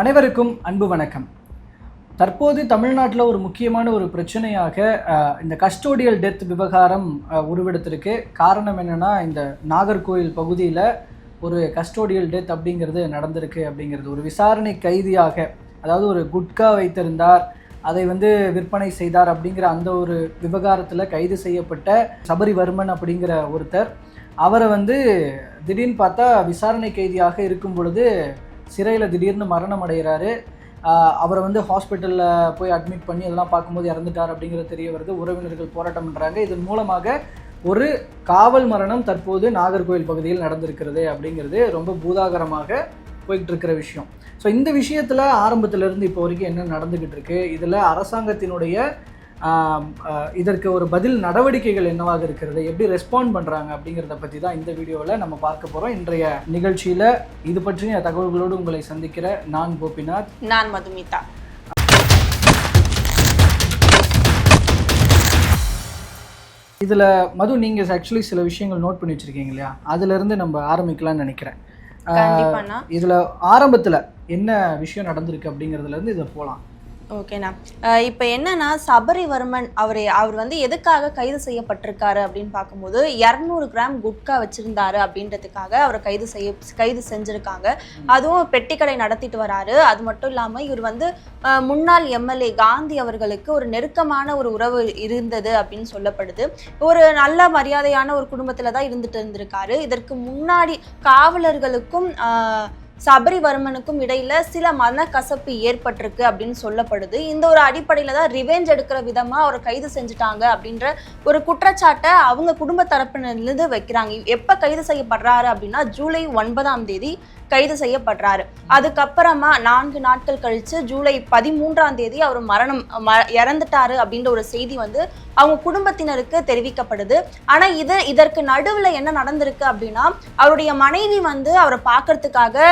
அனைவருக்கும் அன்பு வணக்கம். தற்போது தமிழ்நாட்டில் ஒரு முக்கியமான ஒரு பிரச்சனையாக இந்த கஸ்டோடியல் டெத் விவகாரம் உருவெடுத்திருக்கு. காரணம் என்னென்னா, இந்த நாகர்கோவில் பகுதியில் ஒரு கஸ்டோடியல் டெத் அப்படிங்கிறது நடந்திருக்கு. அப்படிங்கிறது ஒரு விசாரணை கைதியாக, அதாவது ஒரு குட்கா வைத்திருந்தார், அதை விற்பனை செய்தார் அப்படிங்கிற அந்த ஒரு விவகாரத்தில் கைது செய்யப்பட்ட சபரிவர்மன் அப்படிங்கிற ஒருத்தர், அவரை திடீர்னு பார்த்தா விசாரணை கைதியாக இருக்கும் பொழுது சிறையில் திடீர்னு மரணம் அடைகிறாரு. அவரை ஹாஸ்பிட்டலில் போய் அட்மிட் பண்ணி அதெல்லாம் பார்க்கும்போது இறந்துட்டார் அப்படிங்கிறது தெரிய வருது. உறவினர்கள் போராட்டம் பண்ணுறாங்க. இதன் மூலமாக ஒரு காவல் மரணம் தற்போது நாகர்கோவில் பகுதியில் நடந்திருக்கிறது அப்படிங்கிறது ரொம்ப பூதாகரமாக போய்கிட்டு இருக்கிற விஷயம். ஸோ இந்த விஷயத்தில் ஆரம்பத்திலேருந்து இப்போ வரைக்கும் என்ன நடந்துக்கிட்டு இருக்கு, இதில் அரசாங்கத்தினுடைய இதற்கு ஒரு பதில் நடவடிக்கைகள் என்னவாக இருக்கிறது, எப்படி ரெஸ்பாண்ட் பண்ணுறாங்க அப்படிங்கிறத பற்றி தான் இந்த வீடியோவில் நம்ம பார்க்க போகிறோம். இன்றைய நிகழ்ச்சியில் இது பற்றிய தகவல்களோடு உங்களை சந்திக்கிற நான் கோபிநாத், நான் மதுமிதா. இதில் மது, நீங்கள் ஆக்சுவலி சில விஷயங்கள் நோட் பண்ணி வச்சுருக்கீங்க இல்லையா, அதுலேருந்து நம்ம ஆரம்பிக்கலாம்னு நினைக்கிறேன். இதில் ஆரம்பத்தில் என்ன விஷயம் நடந்திருக்கு அப்படிங்கிறதுலேருந்து இதை போகலாம். ஓகேண்ணா. இப்போ என்னன்னா, சபரிவர்மன் அவர் எதுக்காக கைது செய்யப்பட்டிருக்காரு அப்படின்னு பார்க்கும்போது 200 கிராம் குட்கா வச்சிருந்தாரு அப்படின்றதுக்காக அவரை கைது செஞ்சிருக்காங்க. அதுவும் பெட்டிக்கடை நடத்திட்டு வராரு. அது மட்டும் இல்லாமல் இவர் முன்னாள் எம்எல்ஏ காந்தி அவர்களுக்கு ஒரு நெருக்கமான ஒரு உறவு இருந்தது அப்படின்னு சொல்லப்படுது. ஒரு நல்ல மரியாதையான ஒரு குடும்பத்தில் தான் இருந்திருக்காரு. இதற்கு முன்னாடி காவலர்களுக்கும் சபரிவர்மனுக்கும் இடையில சில மனக்கசப்பு ஏற்பட்டிருக்கு அப்படின்னு சொல்லப்படுது. இந்த ஒரு அடிப்படையில தான் ரிவெஞ்ச் எடுக்கிற விதமா அவரை கைது செஞ்சுட்டாங்க அப்படின்ற ஒரு குற்றச்சாட்டை அவங்க குடும்ப தரப்பினர்லேருந்து வைக்கிறாங்க. எப்ப கைது செய்யப்படுறாரு அப்படின்னா, ஜூலை 9 கைது செய்யப்படுறாரு. அதுக்கப்புறமா 4 நாட்கள் கழிச்சு ஜூலை 13 அவர் இறந்துட்டாரு அப்படின்ற ஒரு செய்தி அவங்க குடும்பத்தினருக்கு தெரிவிக்கப்படுது. ஆனா இதற்கு நடுவுல என்ன நடந்திருக்கு அப்படின்னா, அவருடைய மனைவி அவரை பார்க்கறதுக்காக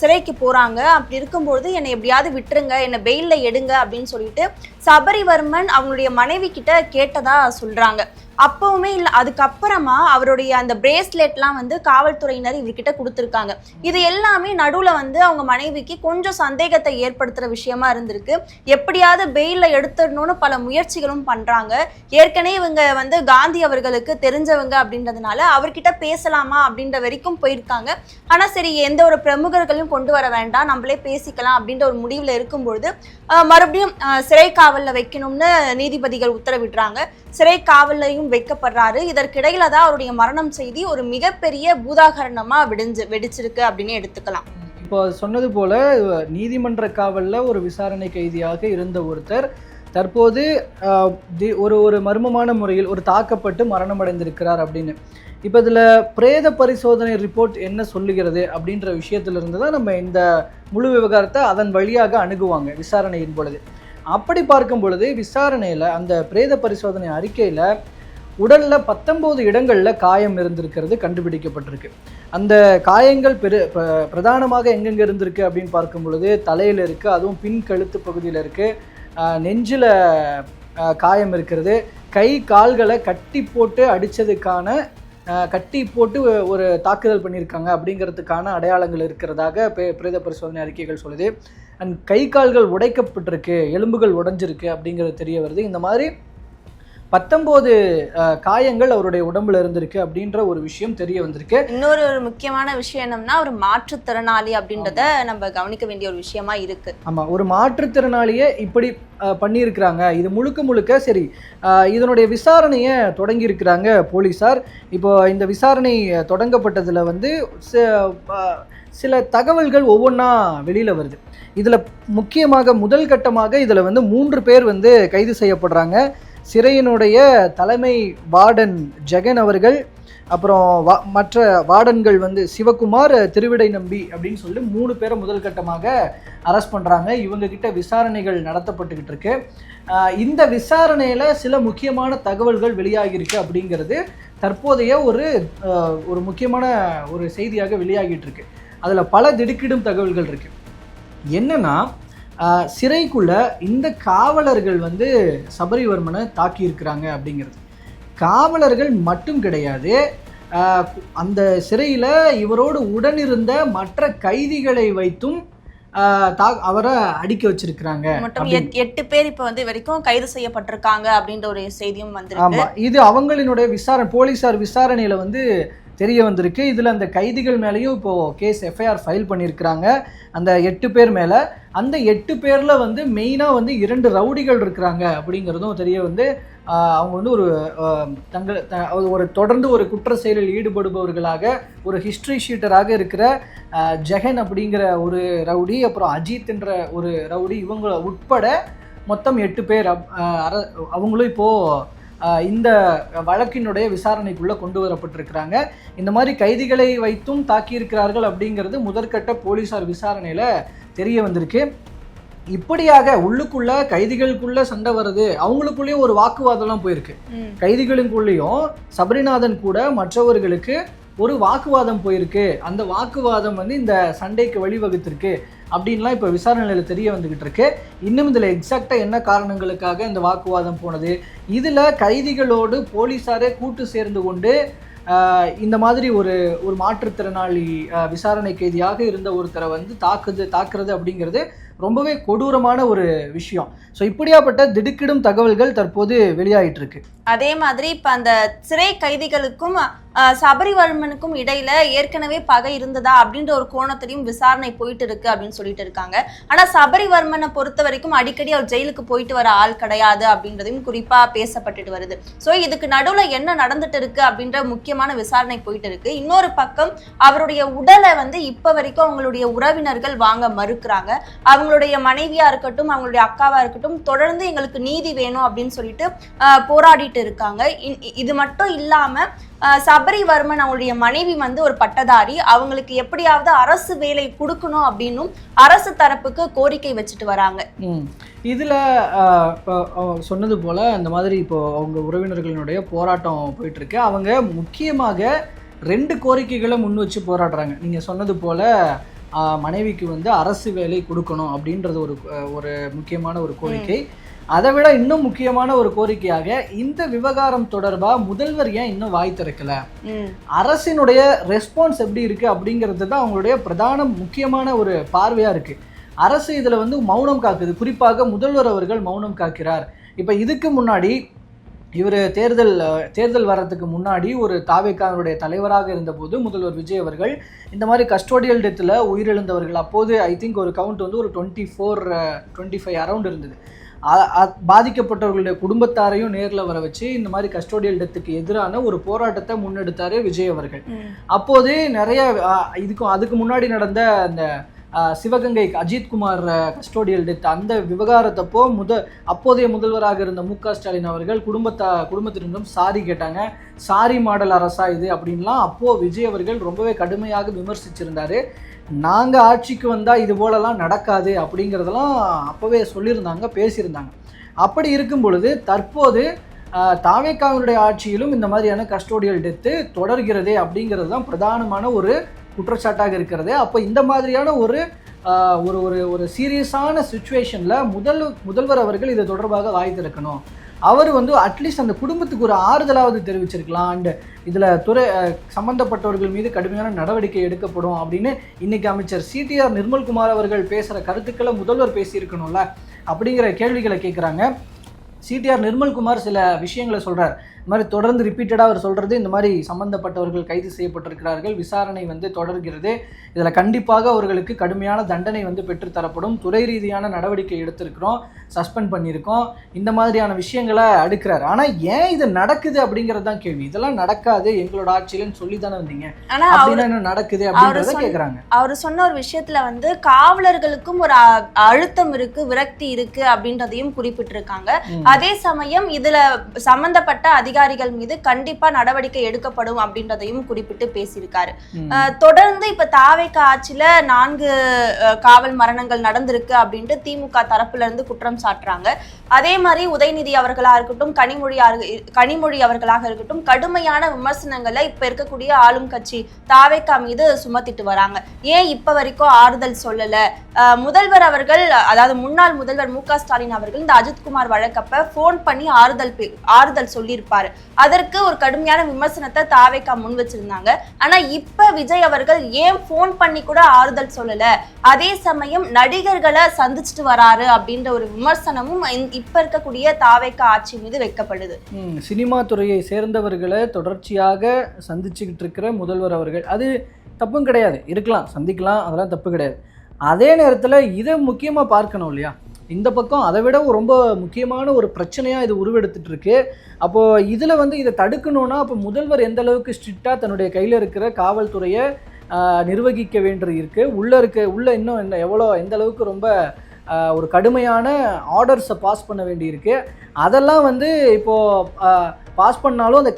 சிறைக்கு போறாங்க. அப்படி இருக்கும்போது என்னை எப்படியாவது விட்டுருங்க, என்னை பெயில்ல எடுங்க அப்படின்னு சொல்லிட்டு சபரிவர்மன் அவங்களுடைய மனைவி கிட்ட கேட்டதா சொல்றாங்க. அப்பவுமே இல்லை. அதுக்கப்புறமா அவருடைய அந்த பிரேஸ்லெட்லாம் காவல்துறையினர் இவர்கிட்ட கொடுத்துருக்காங்க. இது எல்லாமே நடுவில் அவங்க மனைவிக்கு கொஞ்சம் சந்தேகத்தை ஏற்படுத்துகிற விஷயமா இருந்திருக்கு. எப்படியாவது பெயிலில் எடுத்துடணும்னு பல முயற்சிகளும் பண்ணுறாங்க. ஏற்கனவே இவங்க காந்தி அவர்களுக்கு தெரிஞ்சவங்க அப்படின்றதுனால அவர்கிட்ட பேசலாமா அப்படின்ற வரைக்கும் போயிருக்காங்க. ஆனால் சரி, எந்த ஒரு பிரமுகர்களையும் கொண்டு வர வேண்டாம், நம்மளே பேசிக்கலாம் அப்படின்ற ஒரு முடிவில் இருக்கும்பொழுது மறுபடியும் சிறை காவலில் வைக்கணும்னு நீதிபதிகள் உத்தரவிடுறாங்க. சிறை காவலையும் வைக்கப்படுறாரு. இதற்கிடையில தான் அவருடைய மரணம் செய்தி ஒரு மிகப்பெரிய பூதாகரணமா வெடிச்சிருக்கு அப்படின்னு எடுத்துக்கலாம். இப்போ சொன்னது போல நீதிமன்ற காவல்ல ஒரு விசாரணை கைதியாக இருந்த ஒருத்தர் தற்போது ஒரு மர்மமான முறையில் ஒரு தாக்கப்பட்டு மரணம் அடைந்திருக்கிறார் அப்படின்னு. இப்போ இதில் பிரேத பரிசோதனை ரிப்போர்ட் என்ன சொல்லுகிறது அப்படின்ற விஷயத்திலிருந்து தான் நம்ம இந்த முழு விவகாரத்தை அதன் வழியாக அணுகுவாங்க விசாரணையின் பொழுது. அப்படி பார்க்கும் பொழுது விசாரணையில் அந்த பிரேத பரிசோதனை அறிக்கையில் உடலில் 19 இடங்களில் காயம் இருந்திருக்கிறது கண்டுபிடிக்கப்பட்டிருக்கு. அந்த காயங்கள் பிரதானமாக எங்கெங்கே இருந்திருக்கு அப்படின்னு பார்க்கும் பொழுது தலையில் இருக்குது, அதுவும் பின் கழுத்து பகுதியில் இருக்குது, நெஞ்சில் காயம் இருக்கிறது, கை கால்களை கட்டி போட்டு அடித்ததுக்கான கட்டி போட்டு ஒரு தாக்குதல் பண்ணியிருக்காங்க அப்படிங்கிறதுக்கான அடையாளங்கள் இருக்கிறதாக பிரேத பரிசோதனை அறிக்கைகள் சொல்லுது. அண்ட் கை கால்கள் உடைக்கப்பட்டிருக்கு, எலும்புகள் உடைஞ்சிருக்கு அப்படிங்கிறது தெரிய வருது. இந்த மாதிரி 19 காயங்கள் அவருடைய உடம்புல இருந்திருக்கு அப்படின்ற ஒரு விஷயம் தெரிய வந்திருக்கு. இன்னொரு முக்கியமான விஷயம் என்னன்னா, ஒரு மாற்றுத்திறனாளி அப்படின்றத நம்ம கவனிக்க வேண்டிய ஒரு விஷயமா இருக்கு. ஆமா, ஒரு மாற்றுத்திறனாளியை இப்படி பண்ணியிருக்கிறாங்க. இது முழுக்க சரி, இதனுடைய விசாரணையை தொடங்கி இருக்கிறாங்க போலீஸார். இப்போ இந்த விசாரணை தொடங்கப்பட்டதுல சில தகவல்கள் ஒவ்வொன்றா வெளியில வருது. இதுல முக்கியமாக முதல் கட்டமாக இதுல 3 பேர் கைது செய்யப்படுறாங்க. சிறையினுடைய தலைமை வார்டன் ஜெகன் அவர்கள், அப்புறம் மற்ற வார்டன்கள் சிவகுமார், திருவிடை நம்பி அப்படின்னு சொல்லி 3 பேரை முதல் கட்டமாக அரெஸ்ட் பண்ணுறாங்க. இவங்க கிட்ட விசாரணைகள் நடத்தப்பட்டுக்கிட்டு இருக்கு. இந்த விசாரணையில் சில முக்கியமான தகவல்கள் வெளியாகிருக்கு அப்படிங்கிறது தற்போதைய ஒரு முக்கியமான ஒரு செய்தியாக வெளியாகிட்டு இருக்கு. அதில் பல திடுக்கிடும் தகவல்கள் இருக்கு. என்னன்னா, சிறைக்குள்ள இந்த காவலர்கள் சபரிவர்மனை தாக்கி இருக்கிறாங்க அப்படிங்கிறது. காவலர்கள் மட்டும் கிடையாது, அந்த சிறையில் இவரோடு உடனிருந்த மற்ற கைதிகளை வைத்தும் அவரை அடிக்க வச்சிருக்கிறாங்க. மட்டும் 8 பேர் இப்ப வந்து வரைக்கும் கைது செய்யப்பட்டிருக்காங்க அப்படின்ற ஒரு செய்தியும் வந்திருக்கு. ஆமா, இது அவங்களினுடைய போலீசார் விசாரணையில வந்து தெரிய வந்திருக்கு. இதுல அந்த கைதிகள் மேலேயும் இப்போ கேஸ் எஃப்ஐஆர் ஃபைல் பண்ணியிருக்கிறாங்க. அந்த 8 பேர் மேல. அந்த 8 பேர்ல வந்து மெயினா வந்து 2 ரவுடிகள் இருக்கிறாங்க அப்படிங்கிறதும் தெரிய வந்து அவங்க வந்து ஒரு தொடர்ந்து ஒரு குற்ற செயலில் ஈடுபடுபவர்களாக ஒரு ஹிஸ்டரி ஷீட்டராக இருக்கிற ஜெகன் அப்படிங்கிற ஒரு ரவுடி, அப்புறம் அஜித் என்ற ஒரு ரவுடி, இவங்க உட்பட மொத்தம் 8 பேர் அவங்களும் இப்போது இந்த வழக்கினுடைய விசாரணைக்குள்ளே கொண்டு வரப்பட்டிருக்கிறாங்க. இந்த மாதிரி கைதிகளை வைத்தும் தாக்கியிருக்கிறார்கள் அப்படிங்கிறது முதற்கட்ட போலீஸார் விசாரணையில் தெரிய வந்திருக்கு. இப்படியாக உள்ளுக்குள்ள கைதிகளுக்குள்ள சண்டை வருது, அவங்களுக்குள்ளேயும் ஒரு வாக்குவாதம்லாம் போயிருக்கு. கைதிகளுக்குள்ளேயும் சபரிநாதன் கூட மற்றவர்களுக்கு ஒரு வாக்குவாதம் போயிருக்கு. அந்த வாக்குவாதம் வந்து இந்த சண்டைக்கு வழிவகுத்திருக்கு அப்படின்லாம் இப்போ விசாரணையில் தெரிய வந்துக்கிட்டு இருக்கு. இன்னும் இதில் எக்ஸாக்டாக என்ன காரணங்களுக்காக இந்த வாக்குவாதம் போனது, இதில் கைதிகளோடு போலீஸாரே கூட்டு சேர்ந்து கொண்டு இந்த மாதிரி ஒரு மாற்றுத்திறனாளி விசாரணை கைதியாக இருந்த ஒருத்தரை வந்து தாக்குறது அப்படிங்கிறது ரொம்பவே கொடூரமான ஒரு விஷயம். ஸோ இப்படியாப்பட்ட திடுக்கிடும் தகவல்கள் தற்போது வெளியாகிட்டு இருக்கு. அதே மாதிரி இப்போ அந்த சிறை கைதிகளுக்கும் சபரிவர்மனுக்கும் இடையில ஏற்கனவே பகை இருந்ததா அப்படின்ற ஒரு கோணத்திலையும் விசாரணை போயிட்டு இருக்கு அப்படின்னு சொல்லிட்டு இருக்காங்க. ஆனா சபரிவர்மனை பொறுத்த வரைக்கும் அடிக்கடி அவர் ஜெயிலுக்கு போயிட்டு வர ஆள் கிடையாது அப்படின்றதையும் குறிப்பா பேசப்பட்டுட்டு வருது. ஸோ இதுக்கு நடுவுல என்ன நடந்துட்டு இருக்கு அப்படின்ற முக்கியமான விசாரணை போயிட்டு இருக்கு. இன்னொரு பக்கம் அவருடைய உடலை வந்து இப்ப வரைக்கும் அவங்களுடைய உறவினர்கள் வாங்க மறுக்கிறாங்க. அவங்களுடைய மனைவியா இருக்கட்டும், அவங்களுடைய அக்காவா இருக்கட்டும், தொடர்ந்து எங்களுக்கு நீதி வேணும் அப்படின்னு சொல்லிட்டு போராடிட்டு இருக்காங்க. இது மட்டும் இல்லாம சபரிவர்மன் அவங்களுடைய மனைவி வந்து ஒரு பட்டதாரி, அவங்களுக்கு எப்படியாவது அரசு வேலை கொடுக்கணும் அப்படின்னும் அரசு தரப்புக்கு கோரிக்கை வச்சுட்டு வராங்க. இதுல சொன்னது போல இந்த மாதிரி இப்போ அவங்க உறவினர்களுடைய போராட்டம் போயிட்டு இருக்கு. அவங்க முக்கியமாக 2 கோரிக்கைகளை முன் வச்சு போராடுறாங்க. நீங்க சொன்னது போல மனைவிக்கு வந்து அரசு வேலை கொடுக்கணும் அப்படின்றது ஒரு முக்கியமான ஒரு கோரிக்கை. அதை விட இன்னும் முக்கியமான ஒரு கோரிக்கையாக இந்த விவகாரம் தொடர்பா முதல்வர் ஏன் இன்னும் வாய் திறக்கல, அரசினுடைய ரெஸ்பான்ஸ் எப்படி இருக்கு அப்படிங்கிறது தான் அவங்களுடைய பிரதான முக்கியமான ஒரு பார்வையா இருக்கு. அரசு இதுல வந்து மௌனம் காக்குது. குறிப்பாக முதல்வர் அவர்கள் மௌனம் காக்கிறார். இப்ப இதுக்கு முன்னாடி இவர் தேர்தல் வர்றதுக்கு முன்னாடி ஒரு தாவேகாவுடைய தலைவராக இருந்தபோது முதல்வர் விஜய் அவர்கள் இந்த மாதிரி கஸ்டோடியல் டெத்தில் உயிரிழந்தவர்கள், அப்போது ஐ திங்க் ஒரு கவுண்ட் வந்து ஒரு 24-25 அரௌண்ட் இருந்தது. பாதிக்கப்பட்டவர்களுடைய குடும்பத்தாரையும் நேரில் வர வச்சு இந்த மாதிரி கஸ்டோடியல் டெத்துக்கு எதிரான ஒரு போராட்டத்தை முன்னெடுத்தாரு விஜய் அவர்கள். அப்போது நிறைய அதுக்கு முன்னாடி நடந்த அந்த சிவகங்கை அஜித்குமார் கஸ்டோடியல் டெத் அந்த விவகாரத்தப்போ அப்போதைய முதல்வராக இருந்த மு.க. ஸ்டாலின் அவர்கள் குடும்பத்தினரும் சாரி கேட்டாங்க. சாரி மாடல் அரசா இது அப்படின்லாம் அப்போ விஜய் அவர்கள் ரொம்பவே கடுமையாக விமர்சிச்சிருந்தாரு. நாங்கள் ஆட்சிக்கு வந்தால் இது போலலாம் நடக்காது அப்படிங்கிறதெல்லாம் அப்போவே சொல்லியிருந்தாங்க, பேசியிருந்தாங்க. அப்படி இருக்கும் பொழுது தற்போது தாவேகாவினுடைய ஆட்சியிலும் இந்த மாதிரியான கஸ்டோடியல் டெத்து தொடர்கிறதே அப்படிங்கிறது தான் பிரதானமான ஒரு குற்றச்சாட்டாக இருக்கிறது. அப்போ இந்த மாதிரியான ஒரு சீரியஸான சிச்சுவேஷனில் முதல்வர் அவர்கள் இது தொடர்பாக வாய் திறக்கணும். அவர் வந்து அட்லீஸ்ட் அந்த குடும்பத்துக்கு ஒரு ஆறுதலாவது தெரிவிச்சிருக்கலாம். அண்ட் இதில் சம்பந்தப்பட்டவர்கள் மீது கடுமையான நடவடிக்கை எடுக்கப்படும் அப்படின்னு இன்னைக்கு அமைச்சர் CTR நிர்மல்குமார் அவர்கள் பேசுகிற கருத்துக்களை முதல்வர் பேசியிருக்கணும்ல அப்படிங்கிற கேள்விகளை கேட்குறாங்க. CTR நிர்மல்குமார் சில விஷயங்களை சொல்கிறார். இந்த மாதிரி தொடர்ந்து ரிப்பீட்டடாக அவர் சொல்கிறது, இந்த மாதிரி சம்பந்தப்பட்டவர்கள் கைது செய்யப்பட்டிருக்கிறார்கள், விசாரணை வந்து தொடர்கிறது, இதில் கண்டிப்பாக அவர்களுக்கு கடுமையான தண்டனை வந்து பெற்றுத்தரப்படும், துறை ரீதியான நடவடிக்கை எடுத்திருக்கிறோம், சஸ்பெண்ட் பண்ணியிருக்கோம், இந்த மாதிரியான விஷயங்களை அடுக்கிறார். ஆனால் ஏன் இது நடக்குது அப்படிங்கிறது தான் கேள்வி. இதெல்லாம் நடக்காது எங்களோட ஆட்சியிலன்னு சொல்லி தானே வந்தீங்க, அப்படின்னா என்ன நடக்குது அப்படிங்கிறத கேட்குறாங்க. அவர் சொன்ன ஒரு விஷயத்துல வந்து காவலர்களுக்கும் ஒரு அழுத்தம் இருக்கு, விரக்தி இருக்கு அப்படின்றதையும் குறிப்பிட்டிருக்காங்க. அதே சமயம் இதுல சம்பந்தப்பட்ட அதிகாரிகள் மீது கண்டிப்பா நடவடிக்கை எடுக்கப்படும் அப்படின்றதையும் குறிப்பிட்டு பேசியிருக்காரு. தொடர்ந்து இப்ப தாவேகா ஆட்சியில 4 காவல் மரணங்கள் நடந்திருக்கு அப்படின்ட்டு திமுக தரப்புல இருந்து குற்றம் சாட்டுறாங்க. அதே மாதிரி உதயநிதி அவர்களா இருக்கட்டும், கனிமொழி அவர்களாக இருக்கட்டும், கடுமையான விமர்சனங்களை இப்ப இருக்கக்கூடிய ஆளும் கட்சி தாவேகா மீது சுமத்திட்டு வராங்க. ஏன் இப்ப வரைக்கும் ஆறுதல் சொல்லல? முதல்வர் அவர்கள், அதாவது முன்னாள் முதல்வர் மு.க. ஸ்டாலின் அவர்கள் இந்த அஜித்குமார் வழக்கப்ப போன் பண்ணி ஆறுதல் சொல்லியிருப்பாரு. இருப்பாரு. அதற்கு ஒரு கடுமையான விமர்சனத்தை தாவேகா முன் வச்சிருந்தாங்க. ஆனா இப்ப விஜய் அவர்கள் ஏன் போன் பண்ணி கூட ஆறுதல் சொல்லல, அதே சமயம் நடிகர்களை சந்திச்சுட்டு வராரு அப்படின்ற ஒரு விமர்சனமும் இப்ப இருக்கக்கூடிய தாவேகா ஆட்சி மீது வைக்கப்படுது. சினிமா துறையை சேர்ந்தவர்களை தொடர்ச்சியாக சந்திச்சுக்கிட்டு இருக்கிற முதல்வர் அவர்கள், அது தப்பும் கிடையாது, இருக்கலாம், சந்திக்கலாம், அதெல்லாம் தப்பு கிடையாது. அதே நேரத்தில் இதை முக்கியமாக பார்க்கணும் இல்லையா? இந்த பக்கம் அதை விட ரொம்ப முக்கியமான ஒரு பிரச்சனையாக இது உருவெடுத்துட்டு இருக்கு. அப்போது இதில் வந்து இதை தடுக்கணும்னா அப்போ முதல்வர் எந்த அளவுக்கு ஸ்ட்ரிக்டாக தன்னுடைய கையில் இருக்கிற காவல்துறையை நிர்வகிக்க வேண்டியது இருக்குது, உள்ள இன்னும் என்ன எந்த அளவுக்கு ரொம்ப ஒரு கடுமையான ஆர்டர்ஸை பாஸ் பண்ண வேண்டியிருக்கு. அதெல்லாம் வந்து இப்போது பாஸ் பண்ணாலும் அந்த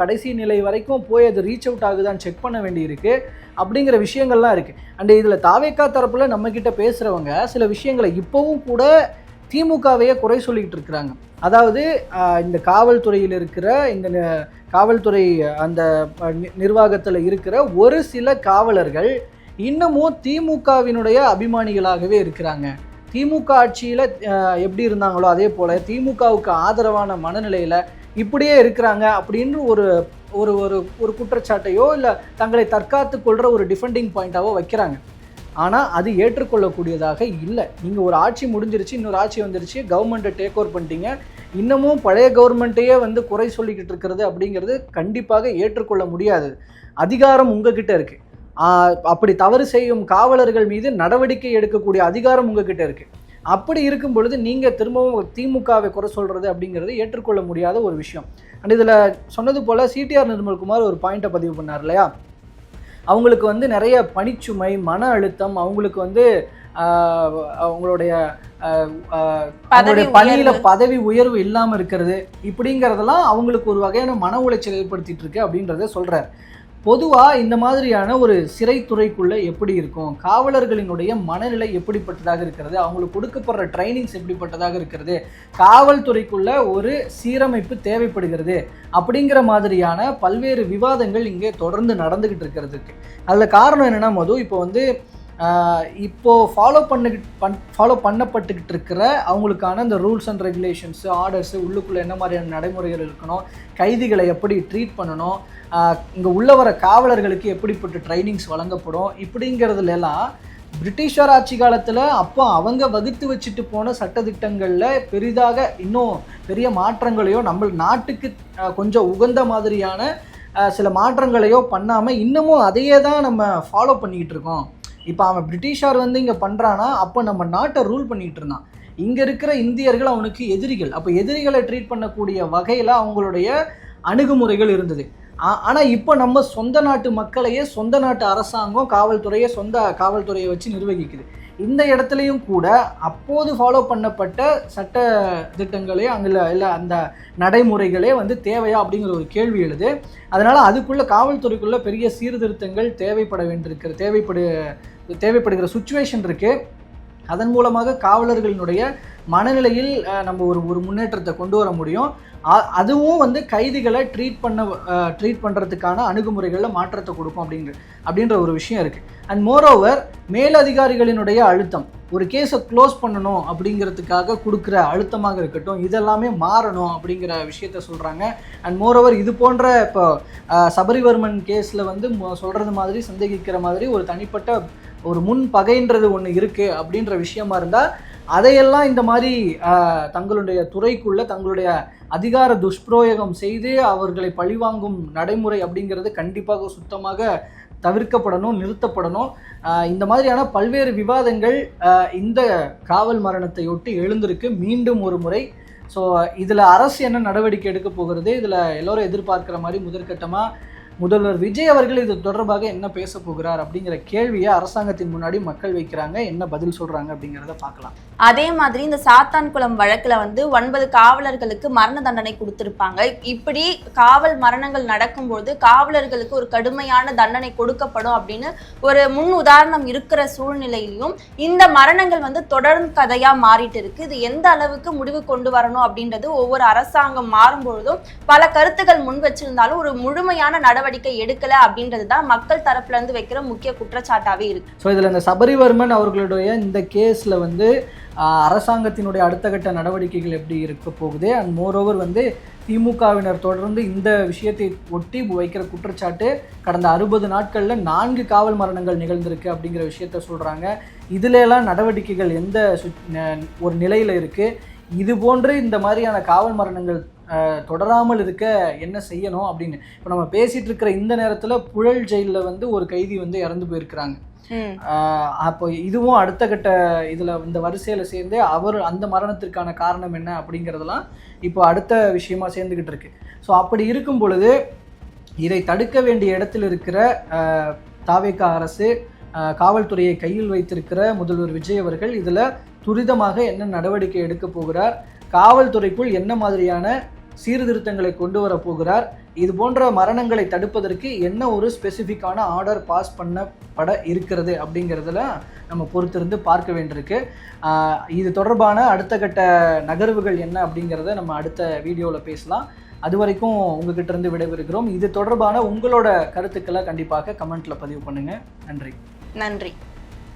கடைசி நிலை வரைக்கும் போய் அது ரீச் அவுட் ஆகுதான்னு செக் பண்ண வேண்டியிருக்கு. அப்படிங்கிற விஷயங்கள்லாம் இருக்குது. அண்ட் இதில் தாவேகா தரப்பில் நம்மக்கிட்ட பேசுகிறவங்க சில விஷயங்களை இப்போவும் கூட திமுகவையே குறை சொல்லிக்கிட்டு இருக்கிறாங்க. அதாவது இந்த காவல்துறையில் இருக்கிற இந்த காவல்துறை அந்த நிர்வாகத்தில் இருக்கிற ஒரு சில காவலர்கள் இன்னமும் திமுகவினுடைய அபிமானிகளாகவே இருக்கிறாங்க. திமுக ஆட்சியில் எப்படி இருந்தாங்களோ அதே போல் திமுகவுக்கு ஆதரவான மனநிலையில் இப்படியே இருக்கிறாங்க அப்படின்னு ஒரு ஒரு ஒரு குற்றச்சாட்டையோ இல்லை தங்களை தற்காத்து கொள்கிற ஒரு டிஃபெண்டிங் பாயிண்ட்டாவோ வைக்கிறாங்க. ஆனால் அது ஏற்றுக்கொள்ளக்கூடியதாக இல்லை. நீங்கள் ஒரு ஆட்சி முடிஞ்சிருச்சு, இன்னொரு ஆட்சி வந்துருச்சு, கவர்மெண்ட்டை டேக் ஓவர் பண்ணிட்டீங்க, இன்னமும் பழைய கவர்மெண்ட்டையே வந்து குறை சொல்லிக்கிட்டு இருக்கிறது அப்படிங்கிறது கண்டிப்பாக ஏற்றுக்கொள்ள முடியாது. அதிகாரம் உங்ககிட்ட இருக்குது. அப்படி தவறு செய்யும் காவலர்கள் மீது நடவடிக்கை எடுக்கக்கூடிய அதிகாரம் உங்ககிட்ட இருக்குது. அப்படி இருக்கும் பொழுது நீங்கள் திரும்பவும் திமுகவை குறை சொல்கிறது அப்படிங்கிறது ஏற்றுக்கொள்ள முடியாத ஒரு விஷயம். அண்ட் இதில் சொன்னது போல் சிடிஆர் நிர்மல்குமார் ஒரு பாயிண்ட்டை பதிவு பண்ணார் இல்லையா? அவங்களுக்கு வந்து நிறைய பணிச்சுமை, மன அழுத்தம், அவங்களுக்கு வந்து அவங்களுடைய பணியில் பதவி உயர்வு இல்லாமல் இருக்கிறது, இப்படிங்கிறதெல்லாம் அவங்களுக்கு ஒரு வகையான மன உளைச்சல் ஏற்படுத்திட்டு இருக்கு அப்படின்றத சொல்கிறார். பொதுவாக இந்த மாதிரியான ஒரு சிறைத்துறைக்குள்ளே எப்படி இருக்கும், காவலர்களினுடைய மனநிலை எப்படிப்பட்டதாக இருக்கிறது, அவங்களுக்கு கொடுக்கப்படுற ட்ரைனிங்ஸ் எப்படிப்பட்டதாக இருக்கிறது, காவல்துறைக்குள்ளே ஒரு சீரமைப்பு தேவைப்படுகிறது அப்படிங்கிற மாதிரியான பல்வேறு விவாதங்கள் இங்கே தொடர்ந்து நடந்துக்கிட்டு இருக்கிறதுக்கு. அதில் காரணம் என்னென்னா, இப்போ வந்து இப்போது ஃபாலோ பண்ணப்பட்டுக்கிட்டு இருக்கிற அவங்களுக்கான இந்த ரூல்ஸ் அண்ட் ரெகுலேஷன்ஸு, ஆர்டர்ஸு, உள்ளுக்குள்ளே என்ன மாதிரியான நடைமுறைகள் இருக்கணும், கைதிகளை எப்படி ட்ரீட் பண்ணணும், இங்கே உள்ள வர காவலர்களுக்கு எப்படிப்பட்ட ட்ரைனிங்ஸ் வழங்கப்படும், இப்படிங்கிறதுலாம் பிரிட்டிஷார் ஆட்சி காலத்தில் அப்போ அவங்க வகுத்து வச்சுட்டு போன சட்டத்திட்டங்களில் பெரிதாக இன்னும் பெரிய மாற்றங்களையோ நம்ம நாட்டுக்கு கொஞ்சம் உகந்த மாதிரியான சில மாற்றங்களையோ பண்ணாமல் இன்னமும் அதையே தான் நம்ம ஃபாலோ பண்ணிக்கிட்டு இருக்கோம். இப்போ அவன் பிரிட்டிஷார் வந்து இங்கே பண்ணுறான்னா அப்போ நம்ம நாட்டை ரூல் பண்ணிகிட்டு இருந்தான். இங்கே இருக்கிற இந்தியர்கள் அவனுக்கு எதிரிகள். அப்போ எதிரிகளை ட்ரீட் பண்ணக்கூடிய வகையில் அவங்களுடைய அணுகுமுறைகள் இருந்தது. ஆனால் இப்போ நம்ம சொந்த நாட்டு மக்களையே சொந்த நாட்டு அரசாங்கம் சொந்த காவல்துறையை வச்சு நிர்வகிக்குது. இந்த இடத்துலையும் கூட அப்போது ஃபாலோ பண்ணப்பட்ட சட்ட திட்டங்களே அங்கே இல்லை அந்த நடைமுறைகளே வந்து தேவையா அப்படிங்கிற ஒரு கேள்வி எழுது. அதனால் அதுக்குள்ளே காவல்துறைக்குள்ளே பெரிய சீர்திருத்தங்கள் தேவைப்படுகிற சுச்சுவேஷன் இருக்குது. அதன் மூலமாக காவலர்களினுடைய மனநிலையில் நம்ம ஒரு முன்னேற்றத்தை கொண்டு வர முடியும். அதுவும் வந்து கைதிகளை ட்ரீட் பண்ணுறதுக்கான அணுகுமுறைகளில் மாற்றத்தை கொடுக்கும் அப்படின்ற ஒரு விஷயம் இருக்குது. அண்ட் மோரோவர் மேலதிகாரிகளினுடைய அழுத்தம், ஒரு கேஸை க்ளோஸ் பண்ணணும் அப்படிங்கிறதுக்காக கொடுக்குற அழுத்தமாக இருக்கட்டும், இதெல்லாமே மாறணும் அப்படிங்கிற விஷயத்த சொல்கிறாங்க. அண்ட் மோரோவர் இது போன்ற இப்போ சபரிவர்மன் கேஸில் வந்து சொல்கிறது மாதிரி சந்தேகிக்கிற மாதிரி ஒரு தனிப்பட்ட ஒரு முன் பகைன்றது ஒன்று இருக்குது அப்படின்ற விஷயமா இருந்தால் அதையெல்லாம் இந்த மாதிரி தங்களுடைய துறைக்குள்ள தங்களுடைய அதிகார துஷ்பிரயோகம் செய்து அவர்களை பழிவாங்கும் நடைமுறை அப்படிங்கிறது கண்டிப்பாக சுத்தமாக தவிர்க்கப்படணும், நிறுத்தப்படணும். இந்த மாதிரியான பல்வேறு விவாதங்கள் இந்த காவல் மரணத்தையொட்டி எழுந்திருக்கு மீண்டும் ஒரு முறை. ஸோ இதில் அரசு என்ன நடவடிக்கை எடுக்க போகிறது, இதில் எல்லோரும் எதிர்பார்க்குற மாதிரி முதற்கட்டமாக முதல்வர் விஜய் அவர்கள் இது தொடர்பாக என்ன பேச போகிறார் அப்படிங்கிற கேள்வியை அரசாங்கத்தின் முன்னாடி மக்கள் வைக்கிறாங்க. என்ன பதில் சொல்றாங்க அப்படிங்கிறத பார்க்கலாம். அதே மாதிரி இந்த சாத்தான்குளம் வழக்குல வந்து 9 காவலர்களுக்கு மரண தண்டனை கொடுத்திருப்பாங்க. இப்படி காவல் மரணங்கள் நடக்கும்போது காவலர்களுக்கு ஒரு கடுமையான தண்டனை கொடுக்கப்படும் அப்படின்னு ஒரு முன் உதாரணம் இருக்கிற சூழ்நிலையிலும் இந்த மரணங்கள் வந்து தொடர்ந்து கதையா மாறிட்டு இருக்கு. இது எந்த அளவுக்கு முடிவு கொண்டு வரணும் அப்படின்றது ஒவ்வொரு அரசாங்கம் மாறும்பொழுதும் பல கருத்துக்கள் முன் வச்சிருந்தாலும் ஒரு முழுமையான நடவடிக்கை எடுக்கல அப்படின்றதுதான் மக்கள் தரப்புல இருந்து வைக்கிற முக்கிய குற்றச்சாட்டாவே இருக்கு. ஸோ இதுல இந்த சபரிவர்மன் அவர்களுடைய இந்த கேஸ்ல வந்து அரசாங்கத்தினுடைய அடுத்த கட்ட நடவடிக்கைகள் எப்படி இருக்க போகுது, அண்ட் மோரோவர் வந்து திமுகவினர் தொடர்ந்து இந்த விஷயத்தை ஒட்டி வைக்கிற குற்றச்சாட்டு கடந்த 60 நாட்களில் 4 காவல் மரணங்கள் நிகழ்ந்திருக்கு அப்படிங்கிற விஷயத்த சொல்கிறாங்க. இதிலெல்லாம் நடவடிக்கைகள் எந்த ஒரு நிலையில் இருக்குது, இது போன்று இந்த மாதிரியான காவல் மரணங்கள் தொடராமல் இருக்க என்ன செய்யணும் அப்படின்னு. இப்போ நம்ம பேசிகிட்டு இருக்கிற இந்த நேரத்தில் புழல் ஜெயிலில் வந்து ஒரு கைதி வந்து இறந்து போயிருக்கிறாங்க. அப்போ இதுவும் அடுத்த கட்ட இதில் இந்த வரிசையில் சேர்ந்து அவர் அந்த மரணத்திற்கான காரணம் என்ன அப்படிங்கிறதெல்லாம் இப்போ அடுத்த விஷயமா சேர்ந்துக்கிட்டு இருக்கு. ஸோ அப்படி இருக்கும் பொழுது இதை தடுக்க வேண்டிய இடத்தில் இருக்கிற தாவேகா அரசு, காவல்துறையை கையில் வைத்திருக்கிற முதல்வர் விஜய் அவர்கள் இதில் துரிதமாக என்ன நடவடிக்கை எடுக்க போகிறார், காவல்துறைக்குள் என்ன மாதிரியான சீர்திருத்தங்களை கொண்டு வர போகிறார், இது போன்ற மரணங்களை தடுப்பதற்கு என்ன ஒரு ஸ்பெசிஃபிக்கான ஆர்டர் பாஸ் பண்ணப்பட இருக்கிறது அப்படிங்கிறதுல நம்ம பொறுத்திருந்து பார்க்க வேண்டியிருக்கு. இது தொடர்பான அடுத்த கட்ட நகர்வுகள் என்ன அப்படிங்கிறத நம்ம அடுத்த வீடியோவில் பேசலாம். அது வரைக்கும் உங்ககிட்ட இருந்து விடைபெறுகிறோம். இது தொடர்பான உங்களோட கருத்துக்களை கண்டிப்பாக கமெண்ட்ல பதிவு பண்ணுங்க. நன்றி.